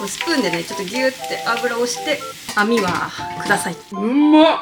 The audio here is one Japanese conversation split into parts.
スプーンでねちょっとギューって油を押して網はください。うまっ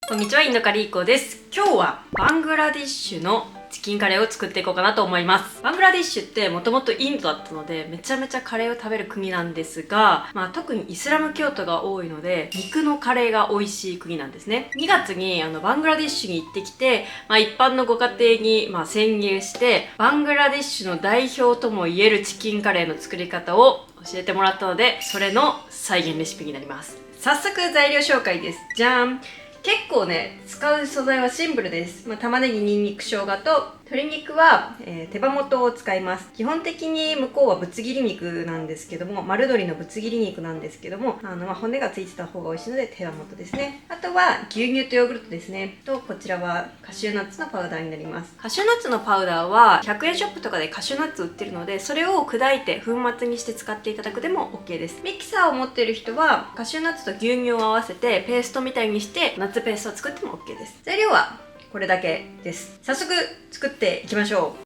こんにちは、インドカリーコです。今日はバングラディッシュのチキンカレーを作っていこうかなと思います。バングラディッシュってもともとインドだったのでめちゃめちゃカレーを食べる国なんですが、特にイスラム教徒が多いので肉のカレーが美味しい国なんですね。2月にバングラディッシュに行ってきて、一般のご家庭に潜入してバングラディッシュの代表ともいえるチキンカレーの作り方を教えてもらったので、それの再現レシピになります。早速材料紹介です。じゃん。結構ね、使う素材はシンプルです。玉ねぎ、にんにく、生姜と、鶏肉は、手羽元を使います。基本的に向こうはぶつ切り肉なんですけども、丸鶏のぶつ切り肉なんですけども、骨がついてた方が美味しいので手羽元ですね。あとは牛乳とヨーグルトですね。と、こちらはカシューナッツのパウダーになります。カシューナッツのパウダーは100円ショップとかでカシューナッツ売ってるので、それを砕いて粉末にして使っていただくでも OK です。ミキサーを持っている人はカシューナッツと牛乳を合わせてペーストみたいにしてナッツペーストを作っても OK です。材料はこれだけです。早速作っていきましょ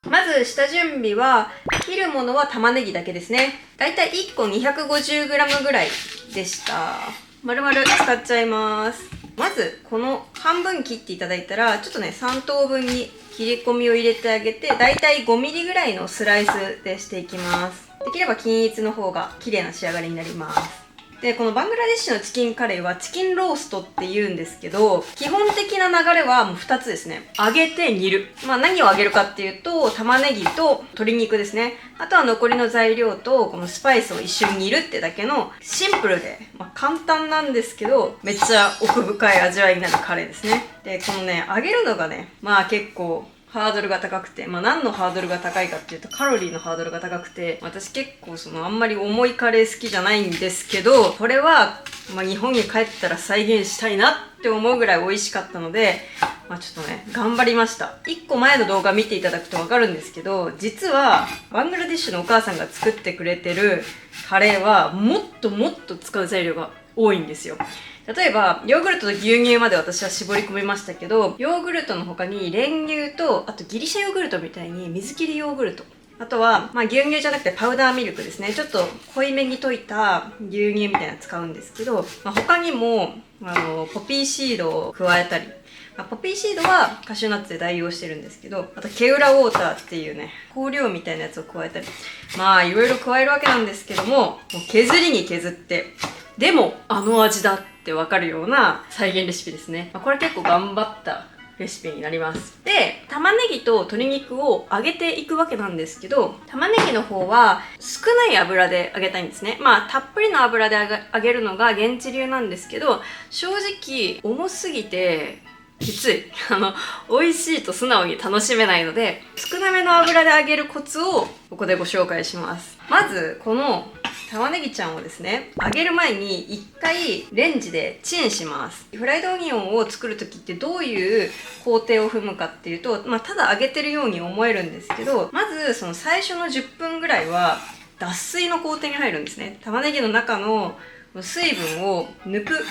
う。まず下準備は、切るものは玉ねぎだけですね。だいたい1個 250g ぐらいでした。丸々使っちゃいます。まずこの半分切っていただいたら、ちょっとね3等分に切り込みを入れてあげて、だいたい 5mm ぐらいのスライスでしていきます。できれば均一の方が綺麗な仕上がりになります。で、このバングラデシュのチキンカレーはチキンローストって言うんですけど、基本的な流れはもう2つですね。揚げて煮る。何を揚げるかっていうと、玉ねぎと鶏肉ですね。あとは残りの材料とこのスパイスを一緒に煮るってだけのシンプルで、簡単なんですけど、めっちゃ奥深い味わいになるカレーですね。で、このね、揚げるのがね、結構ハードルが高くて、何のハードルが高いかっていうとカロリーのハードルが高くて、私結構あんまり重いカレー好きじゃないんですけど、これは、日本に帰ったら再現したいなって思うぐらい美味しかったので、ちょっとね、頑張りました。1個前の動画見ていただくとわかるんですけど、実はバングラディッシュのお母さんが作ってくれてるカレーはもっともっと使う材料が多いんですよ。例えばヨーグルトと牛乳まで私は絞り込みましたけど、ヨーグルトの他に練乳と、あとギリシャヨーグルトみたいに水切りヨーグルト、あとは、牛乳じゃなくてパウダーミルクですね。ちょっと濃いめに溶いた牛乳みたいなの使うんですけど、他にもポピーシードを加えたり、ポピーシードはカシューナッツで代用してるんですけど、あとケウラウォーターっていうね、香料みたいなやつを加えたり、いろいろ加えるわけなんですけども、削りに削って、でも味だってわかるような再現レシピですね。これ結構頑張ったレシピになります。で、玉ねぎと鶏肉を揚げていくわけなんですけど、玉ねぎの方は少ない油で揚げたいんですね。たっぷりの油で揚げるのが現地流なんですけど、正直重すぎてきつい。美味しいと素直に楽しめないので、少なめの油で揚げるコツをここでご紹介します。まず、この玉ねぎちゃんをですね、揚げる前に1回レンジでチンします。フライドオニオンを作る時ってどういう工程を踏むかっていうと、ただ揚げてるように思えるんですけど、まずその最初の10分ぐらいは脱水の工程に入るんですね。玉ねぎの中の水分を抜く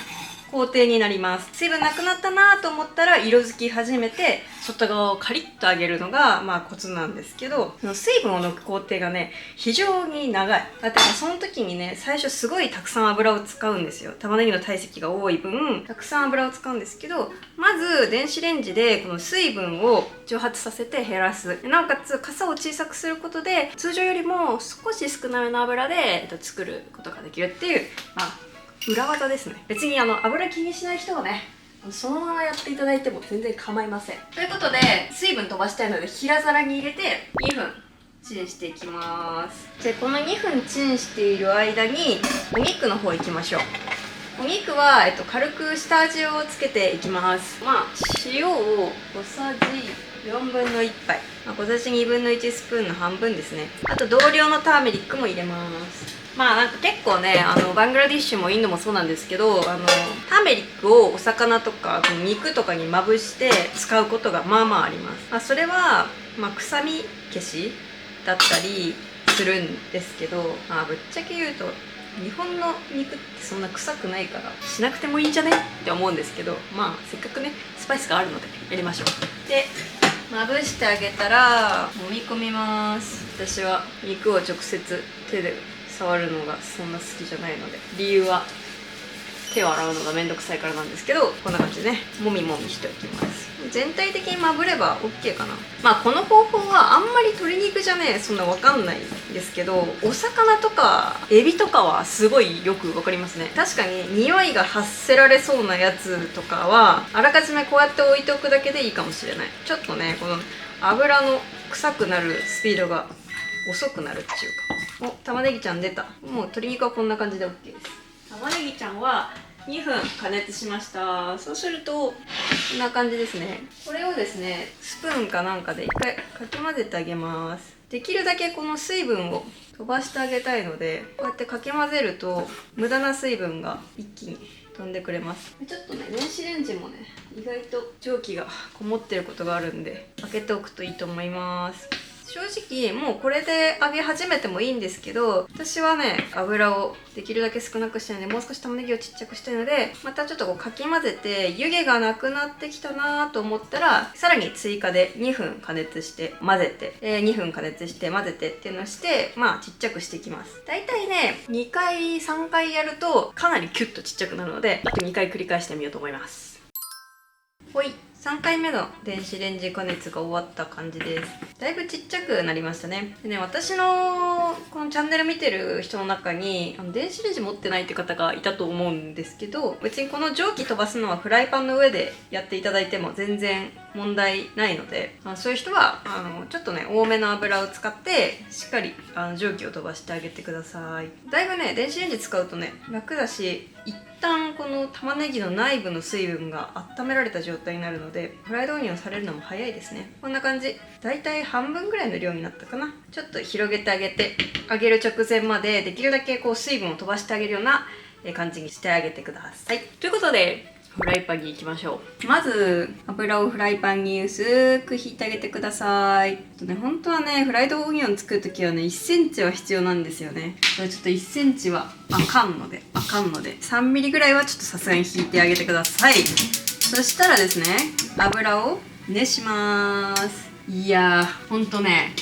工程になります。水分なくなったなと思ったら色づき始めて、外側をカリッと揚げるのがコツなんですけど、その水分を抜く工程がね、非常に長い。だってその時にね、最初すごいたくさん油を使うんですよ。玉ねぎの体積が多い分、たくさん油を使うんですけど、まず電子レンジでこの水分を蒸発させて減らす。なおかつ、かさを小さくすることで、通常よりも少し少なめの油で作ることができるっていう、裏技ですね。別に油気にしない人はね、そのままやっていただいても全然構いません。ということで、水分飛ばしたいので平皿に入れて2分チンしていきます。で、この2分チンしている間にお肉の方行きましょう。お肉は、軽く下味をつけていきます。塩を小さじ4分の1杯、小さじ2分の1スプーンの半分ですね。あと同量のターメリックも入れます。結構ね、バングラディッシュもインドもそうなんですけど、ターメリックをお魚とか肉とかにまぶして使うことがあります。それは、臭み消しだったりするんですけど、ぶっちゃけ言うと日本の肉ってそんな臭くないからしなくてもいいんじゃねって思うんですけど、せっかくねスパイスがあるのでやりましょう。で、まぶしてあげたら揉み込みます。私は肉を直接手で触るのがそんな好きじゃないので、理由は手を洗うのがめんどくさいからなんですけど、こんな感じでねもみもみしておきます。全体的にまぶれば OK かな。まあこの方法はあんまり鶏肉じゃねそんなわかんないんですけど、お魚とかエビとかはすごいよくわかりますね。確かに匂いが発せられそうなやつとかはあらかじめこうやって置いておくだけでいいかもしれない。ちょっとねこの油の臭くなるスピードが遅くなるっていうか。お、玉ねぎちゃん出た。もう鶏肉はこんな感じで OK です。玉ねぎちゃんは2分加熱しました。そうするとこんな感じですね。これをですねスプーンかなんかで一回かき混ぜてあげます。できるだけこの水分を飛ばしてあげたいので、こうやってかき混ぜると無駄な水分が一気に飛んでくれます。ちょっとね電子レンジもね意外と蒸気がこもってることがあるんで開けておくといいと思います。正直もうこれで揚げ始めてもいいんですけど、私はね油をできるだけ少なくしたいので、もう少し玉ねぎをちっちゃくしたいので、またちょっとこうかき混ぜて湯気がなくなってきたなと思ったら、さらに追加で2分加熱して混ぜて、2分加熱して混ぜてっていうのをして、まあちっちゃくしていきます。だいたいね2回3回やるとかなりキュッとちっちゃくなるので、あと2回繰り返してみようと思います。ほい、3回目の電子レンジ加熱が終わった感じです。だいぶちっちゃくなりましたね。でね、私のこのチャンネル見てる人の中に電子レンジ持ってないって方がいたと思うんですけど、別にこの蒸気飛ばすのはフライパンの上でやっていただいても全然問題ないので、そういう人はちょっとね多めの油を使ってしっかり蒸気を飛ばしてあげてください。だいぶね電子レンジ使うとね楽だし、一旦この玉ねぎの内部の水分が温められた状態になるので、フライドオニオンされるのも早いですね。こんな感じ。だいたい半分ぐらいの量になったかな。ちょっと広げてあげて、揚げる直前までできるだけこう水分を飛ばしてあげるような感じにしてあげてください。ということでフライパンに行きましょう。まず油をフライパンに薄く引いてあげてください。本当はねフライドオニオン作るときはね1センチは必要なんですよね。これちょっと1センチはあかんので3ミリぐらいはちょっとさすがに引いてあげてください。そしたらですね油を熱します。いやーほんとね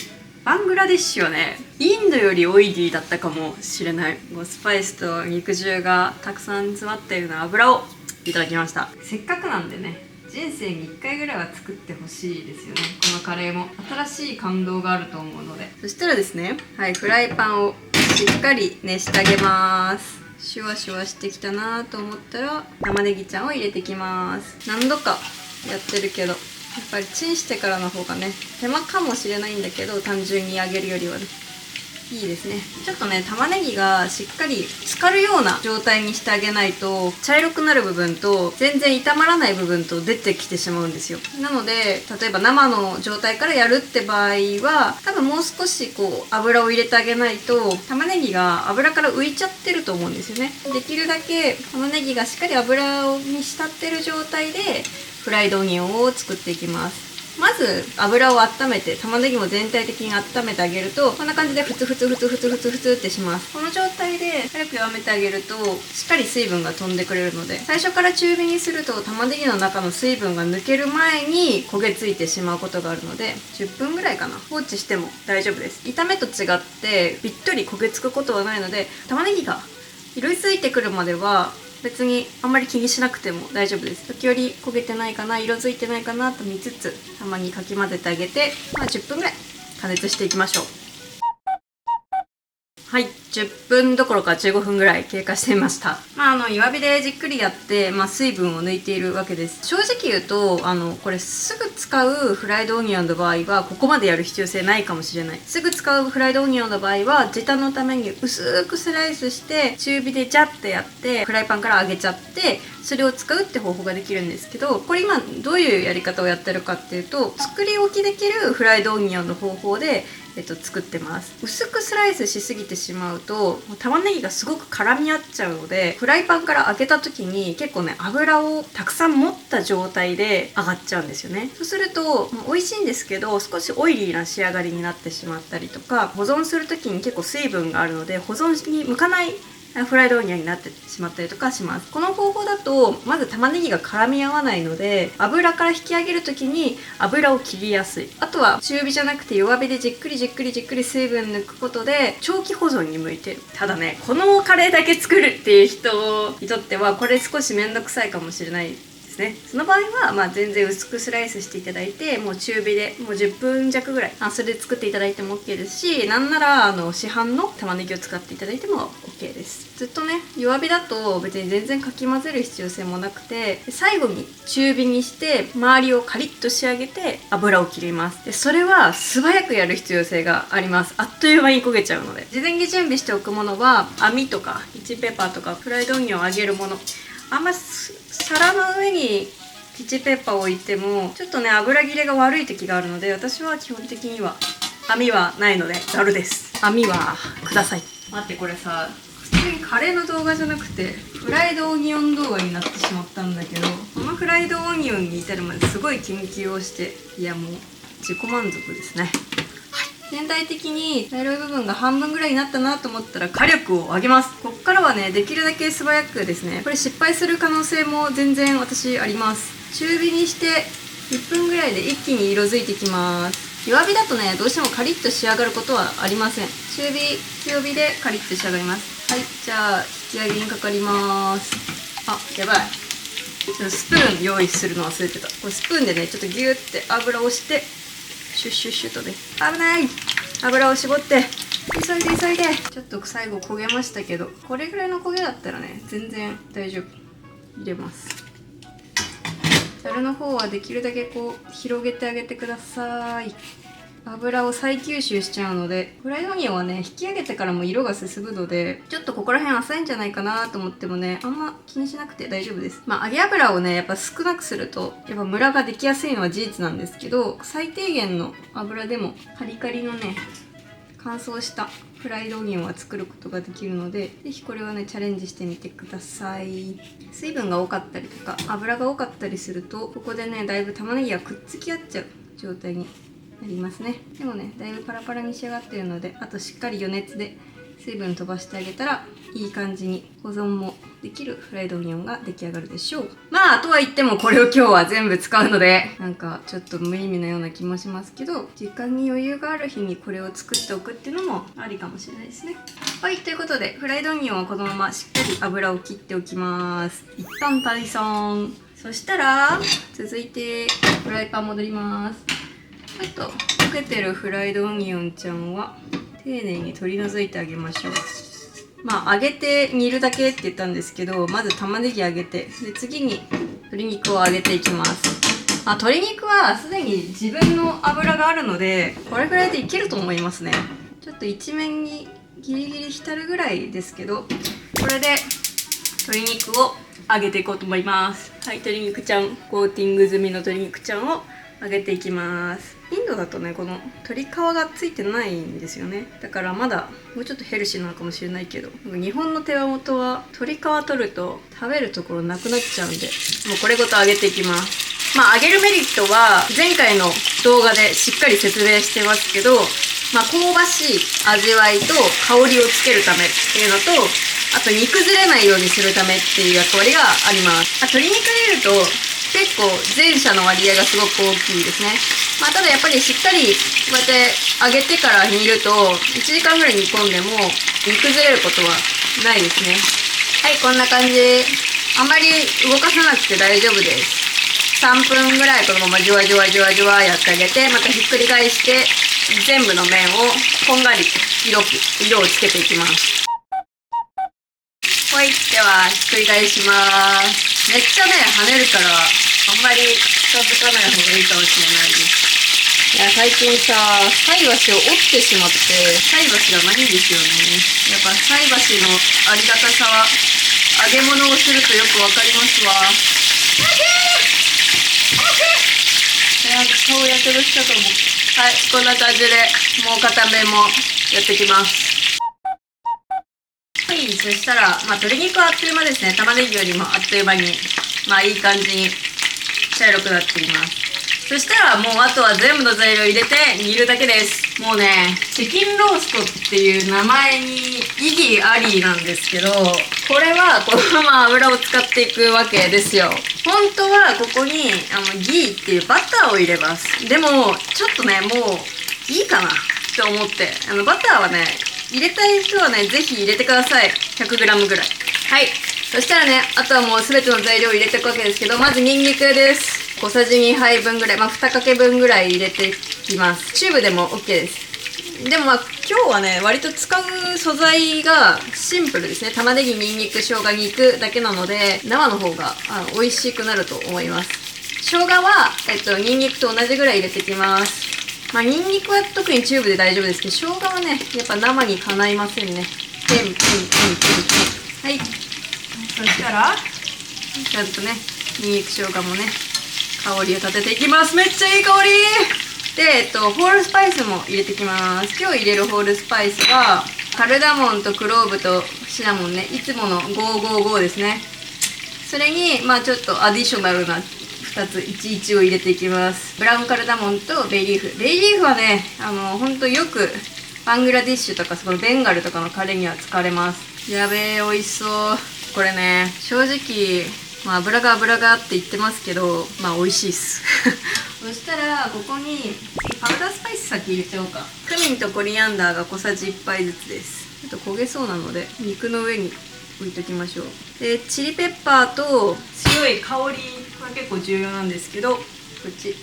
バングラデシュはねインドよりオイリーだったかもしれない。もうスパイスと肉汁がたくさん詰まったような油をいただきました。せっかくなんでね人生に1回ぐらいは作ってほしいですよね。このカレーも新しい感動があると思うので。そしたらですねフライパンをしっかり熱してあげます。シュワシュワしてきたなと思ったら玉ねぎちゃんを入れてきます。何度かやってるけどやっぱりチンしてからの方がね手間かもしれないんだけど、単純に揚げるよりはねいいですね。ちょっとね玉ねぎがしっかり浸かるような状態にしてあげないと、茶色くなる部分と全然炒まらない部分と出てきてしまうんですよ。なので例えば生の状態からやるって場合は多分もう少しこう油を入れてあげないと玉ねぎが油から浮いちゃってると思うんですよね。できるだけ玉ねぎがしっかり油に浸ってる状態でフライドオニオンを作っていきます。まず油を温めて玉ねぎも全体的に温めてあげるとこんな感じでふつふつふつふつふつふつってします。この状態で早く弱めてあげるとしっかり水分が飛んでくれるので、最初から中火にすると玉ねぎの中の水分が抜ける前に焦げついてしまうことがあるので、10分ぐらいかな放置しても大丈夫です。炒めと違ってびっとり焦げつくことはないので、玉ねぎが色づいてくるまでは別にあんまり気にしなくても大丈夫です。時折焦げてないかな、色づいてないかなと見つつたまにかき混ぜてあげて、10分ぐらい加熱していきましょう。はい、10分どころか15分ぐらい経過していました。弱火でじっくりやって、水分を抜いているわけです。正直言うとこれすぐ使うフライドオニオンの場合はここまでやる必要性ないかもしれない。すぐ使うフライドオニオンの場合は時短のために薄くスライスして中火でジャッてやってフライパンから揚げちゃってそれを使うって方法ができるんですけど、これ今どういうやり方をやってるかっていうと、作り置きできるフライドオニオンの方法で作ってます。薄くスライスしすぎてしまうと玉ねぎがすごく絡み合っちゃうので、フライパンから開けた時に結構ね油をたくさん持った状態で揚がっちゃうんですよね。そうすると美味しいんですけど少しオイリーな仕上がりになってしまったりとか、保存する時に結構水分があるので保存に向かないフライドオニオンになってしまったりとかします。この方法だとまず玉ねぎが絡み合わないので、油から引き上げる時に油を切りやすい。あとは中火じゃなくて弱火でじっくり水分抜くことで長期保存に向いてる。ただね、このカレーだけ作るっていう人にとってはこれ少しめんどくさいかもしれないですね。その場合は全然薄くスライスしていただいて、もう中火でもう10分弱ぐらいそれで作っていただいても OK ですし、なんなら市販の玉ねぎを使っていただいても OK です。ずっとね弱火だと別に全然かき混ぜる必要性もなくて、最後に中火にして周りをカリッと仕上げて油を切ります。でそれは素早くやる必要性があります。あっという間に焦げちゃうので、事前に準備しておくものは網とかキッチンペーパーとかフライドオニオンを揚げるもの、あんま皿の上にキッチンペーパーを置いてもちょっとね油切れが悪い時があるので、私は基本的には網はないのでざるです。網はください。待って、これさ普通にカレーの動画じゃなくてフライドオニオン動画になってしまったんだけど、このフライドオニオンに至るまですごい研究をして、いやもう自己満足ですね。全体的に茶色い部分が半分ぐらいになったなと思ったら火力を上げます。こっからはねできるだけ素早くですね。これ失敗する可能性も全然私あります。中火にして1分ぐらいで一気に色づいてきます。弱火だとねどうしてもカリッと仕上がることはありません。中火強火でカリッと仕上がります。はい、じゃあ引き上げにかかります。あ、やばい、スプーン用意するの忘れてた。これスプーンでねちょっとギューって油を押してシュッシュッシュッとね、危ない、油を絞って急いでちょっと最後焦げましたけど、これぐらいの焦げだったらね全然大丈夫。入れます。ざるの方はできるだけこう広げてあげてください。油を再吸収しちゃうので、フライドオニオンはね引き上げてからも色が進むので、ちょっとここら辺浅いんじゃないかなと思ってもねあんま気にしなくて大丈夫です。揚げ油をねやっぱ少なくするとやっぱムラができやすいのは事実なんですけど、最低限の油でもカリカリのね乾燥したフライドオニオンは作ることができるので、是非これはねチャレンジしてみてください。水分が多かったりとか油が多かったりすると、ここでねだいぶ玉ねぎがくっつき合っちゃう状態になりますね。でもねだいぶパラパラに仕上がっているので、あとしっかり余熱で水分飛ばしてあげたらいい感じに保存もできるフライドオニオンが出来上がるでしょう。とは言ってもこれを今日は全部使うのでなんかちょっと無意味なような気もしますけど、時間に余裕がある日にこれを作っておくっていうのもありかもしれないですね。はい、ということでフライドオニオンはこのまましっかり油を切っておきます。一旦退散。そしたら続いてフライパン戻ります。ちょっと溶けてるフライドオニオンちゃんは丁寧に取り除いてあげましょう。揚げて煮るだけって言ったんですけど、まず玉ねぎ揚げて、で次に鶏肉を揚げていきます。鶏肉はすでに自分の油があるのでこれぐらいでいけると思いますね。ちょっと一面にギリギリ浸るぐらいですけど、これで鶏肉を揚げていこうと思います。はい、鶏肉ちゃん、コーティング済みの鶏肉ちゃんを揚げていきます。インドだとねこの鶏皮がついてないんですよね。だからまだもうちょっとヘルシーなのかもしれないけど、日本の手羽元は鶏皮取ると食べるところなくなっちゃうんで、もうこれごと揚げていきます。揚げるメリットは前回の動画でしっかり説明してますけど、香ばしい味わいと香りをつけるためっていうのと、あと煮崩れないようにするためっていう役割があります。鶏肉入れると結構前者の割合がすごく大きいですね。ただやっぱりしっかりこうやって揚げてから煮ると1時間ぐらい煮込んでも煮崩れることはないですね。はい、こんな感じ。あんまり動かさなくて大丈夫です。3分ぐらいこのままじわじわじわじわやってあげて、またひっくり返して全部の面をこんがり色をつけていきます。はい、ではひっくり返します。めっちゃね跳ねるからあんまり近づかない方がいいかもしれないです。いや最近さ菜箸を折ってしまって菜箸がないんですよね。やっぱ菜箸のありがたさは揚げ物をするとよくわかりますわ。顔やけどしたと思う。はい、こんな感じでもう片面もやってきます。はい、そしたら鶏肉はあっという間ですね。玉ねぎよりもあっという間にいい感じに茶色くなっています。そしたらもうあとは全部の材料入れて煮るだけです。もうね、チキンローストっていう名前に意義ありなんですけど、これはこのまま油を使っていくわけですよ。本当はここにギーっていうバターを入れます。でもちょっとね、もういいかなって思って、バターはね、入れたい人はね、ぜひ入れてください。100g ぐらい。はい。そしたらね、あとはもう全ての材料を入れていくわけですけど、まずニンニクです。小さじ2杯分ぐらい、2かけ分ぐらい入れていきます。チューブでも OK です。でも今日はね、割と使う素材がシンプルですね。玉ねぎ、ニンニク、生姜、肉だけなので、生の方が美味しくなると思います。生姜は、ニンニクと同じぐらい入れていきます。ニンニクは特にチューブで大丈夫ですけど、生姜はね、やっぱ生にかないませんね。はい。そしたら、ちゃんとね、ニンニク、生姜もね、香りを立てていきます。めっちゃいい香りで、ホールスパイスも入れていきます。今日入れるホールスパイスは、カルダモンとクローブとシナモンね、いつもの555ですね。それに、ちょっとアディショナルな2つ、11を入れていきます。ブラウンカルダモンとベイリーフ。ベイリーフはね、ほんとよく、バングラディッシュとか、そのベンガルとかのカレーには使われます。やべえ、美味しそう。これね、正直、油がって言ってますけど、美味しいっす。そしたら、ここに、パウダースパイス先入れちゃおうか。クミンとコリアンダーが小さじ1杯ずつです。ちょっと焦げそうなので、肉の上に置いときましょう。で、チリペッパーと強い香りは結構重要なんですけど、こっち。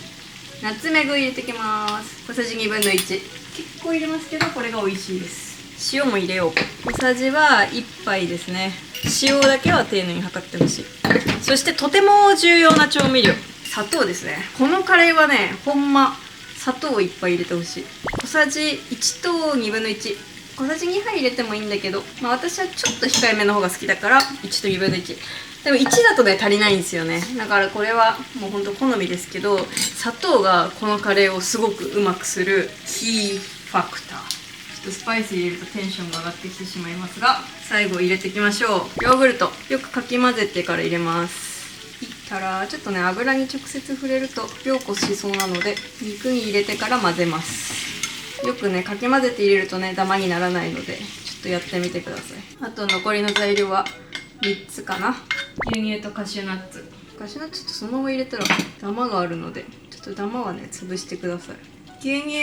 ナツメグ入れてきます。小さじ1/2。結構入れますけど、これが美味しいです。塩も入れよう。小さじは1杯ですね。塩だけは丁寧に測ってほしい。そしてとても重要な調味料、砂糖ですね。このカレーはね、ほんま砂糖をいっぱい入れてほしい。小さじ1と1/2。小さじ2杯入れてもいいんだけど、私はちょっと控えめの方が好きだから1と1/2。でも1だとね、足りないんですよね。だからこれはもうほんと好みですけど、砂糖がこのカレーをすごくうまくするキーファクター。スパイス入れるとテンションが上がってきてしまいますが、最後入れていきましょう。ヨーグルトよくかき混ぜてから入れます。いったらちょっとね、油に直接触れると凝固しそうなので、肉に入れてから混ぜます。よくね、かき混ぜて入れるとね、ダマにならないので、ちょっとやってみてください。あと残りの材料は3つかな。牛乳とカシューナッツ。カシューナッツってそのまま入れたらダマがあるので、ちょっとダマはね、潰してください。牛乳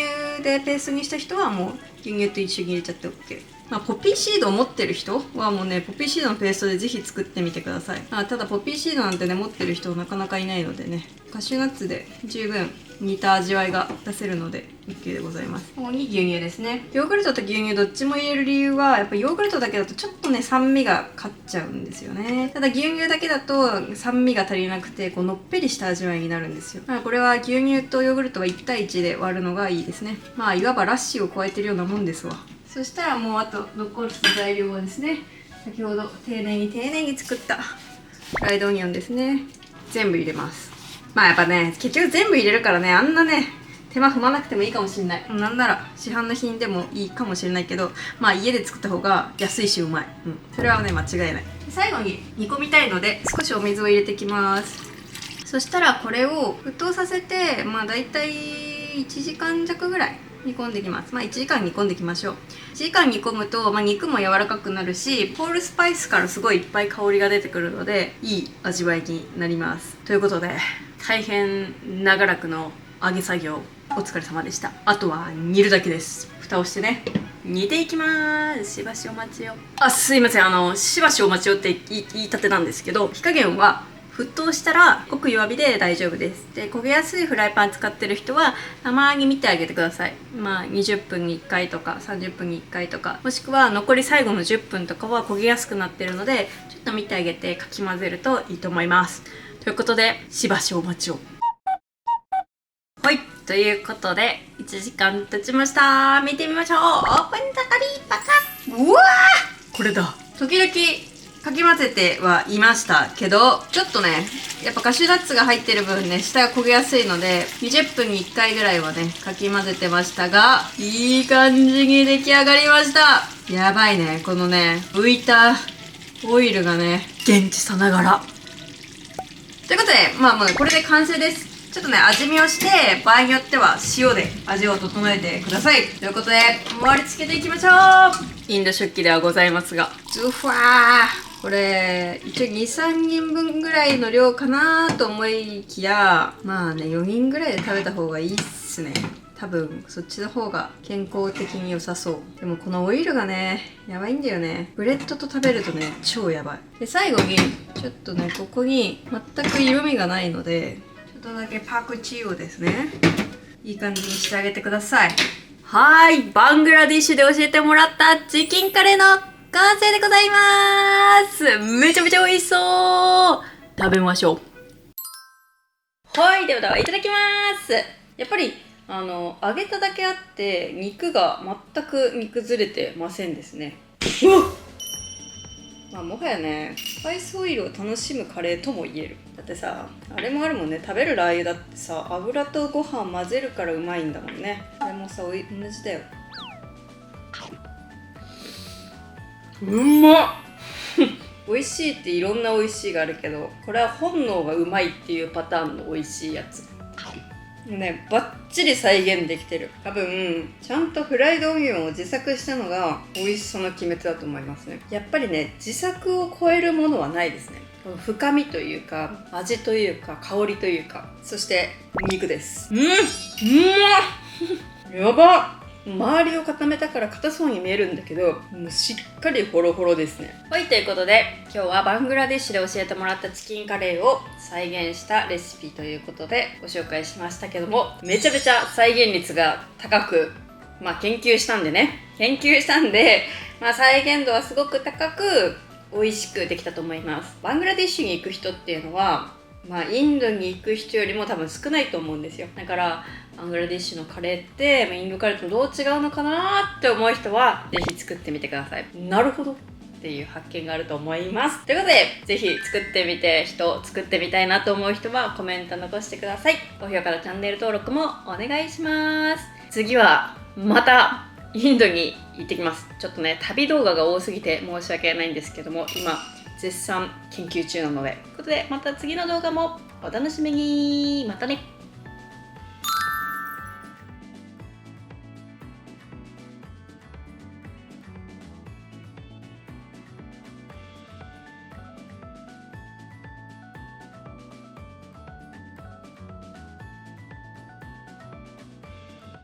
でペーストにした人はもう牛乳と一緒に入れちゃって OK。ポピーシードを持ってる人はもうね、ポピーシードのペーストでぜひ作ってみてください。ただポピーシードなんてね、持ってる人なかなかいないのでね、カシューナッツで十分似た味わいが出せるので OK でございます。ここに牛乳ですね。ヨーグルトと牛乳どっちも入れる理由は、やっぱヨーグルトだけだとちょっとね、酸味が勝っちゃうんですよね。ただ牛乳だけだと酸味が足りなくて、こうのっぺりした味わいになるんですよ。だからこれは牛乳とヨーグルトは1対1で割るのがいいですね。いわばラッシーを加えてるようなもんですわ。そしたらもうあと残す材料はですね、先ほど丁寧に作ったフライドオニオンですね。全部入れます。やっぱね、結局全部入れるからね、あんなね、手間踏まなくてもいいかもしれない。なんなら市販の品でもいいかもしれないけど、家で作った方が安いしうまい。それはね、間違いない。最後に煮込みたいので少しお水を入れてきます。そしたらこれを沸騰させて、だいたい1時間弱ぐらい煮込んでいきます。1時間煮込んでいきましょう。1時間煮込むと、肉も柔らかくなるし、ホールスパイスからすごいいっぱい香りが出てくるので、いい味わいになります。ということで、大変長らくの揚げ作業、お疲れ様でした。あとは煮るだけです。蓋をしてね、煮ていきます。しばしお待ちを。すいません。しばしお待ちをって言いたてなんですけど、火加減は沸騰したらごく弱火で大丈夫です。で、焦げやすいフライパン使ってる人は生揚げ見てあげてください。20分に1回とか30分に1回とか、もしくは残り最後の10分とかは焦げやすくなってるので、ちょっと見てあげてかき混ぜるといいと思います。ということで、しばしお待ちを。はい、ということで1時間経ちました。見てみましょう。オープンザカリーパカッ。うわー、これだ。時々かき混ぜてはいましたけど、ちょっとね、やっぱカシューナッツが入ってる分ね、下が焦げやすいので、20分に1回ぐらいはね、かき混ぜてましたが、いい感じに出来上がりました。やばいね、このね、浮いたオイルがね、現地さながら。ということで、もうこれで完成です。ちょっとね味見をして、場合によっては塩で味を整えてください。ということで盛り付けていきましょう。インド食器ではございますが、ズファー、これ一応 2,3 人分ぐらいの量かなと思いきや、まあね4人ぐらいで食べた方がいいっすね。多分そっちの方が健康的に良さそう。でもこのオイルがねやばいんだよね。ブレッドと食べるとね超やばい。で最後にちょっとねここに全く色味がないので、ちょっとだけパクチーをですねいい感じにしてあげてください。はーい、バングラディッシュで教えてもらったチキンカレーの完成でございます。めちゃめちゃ美味しそう。食べましょう。はい、ではいただきます。やっぱり揚げただけあって肉が全く煮崩れてませんですね。まあもはやねスパイスオイルを楽しむカレーとも言える。だってさあれもあるもんね、食べるラー油だってさ油とご飯混ぜるからうまいんだもんね。あれもさ同じだよ。うまっ美味しいっていろんな美味しいがあるけど、これは本能がうまいっていうパターンの美味しいやつね、バッチリ再現できてる。多分ちゃんとフライドオニオンを自作したのが美味しさの決め手だと思いますね。やっぱりね自作を超えるものはないですね。深みというか味というか香りというか、そして肉です。やばっ。周りを固めたから硬そうに見えるんだけど、もうしっかりホロホロですね。はい、ということで今日はバングラデシュで教えてもらったチキンカレーを再現したレシピということでご紹介しましたけども、めちゃめちゃ再現率が高く、研究したんで、再現度はすごく高く美味しくできたと思います。バングラデシュに行く人っていうのはインドに行く人よりも多分少ないと思うんですよ。だからバングラデシュのカレーってインドカレーとどう違うのかなって思う人はぜひ作ってみてください。なるほどっていう発見があると思います。ということでぜひ作ってみたいなと思う人はコメント残してください。高評価とチャンネル登録もお願いします。次はまたインドに行ってきます。ちょっとね旅動画が多すぎて申し訳ないんですけども、今絶賛研究中なので。ということでまた次の動画もお楽しみに。またね。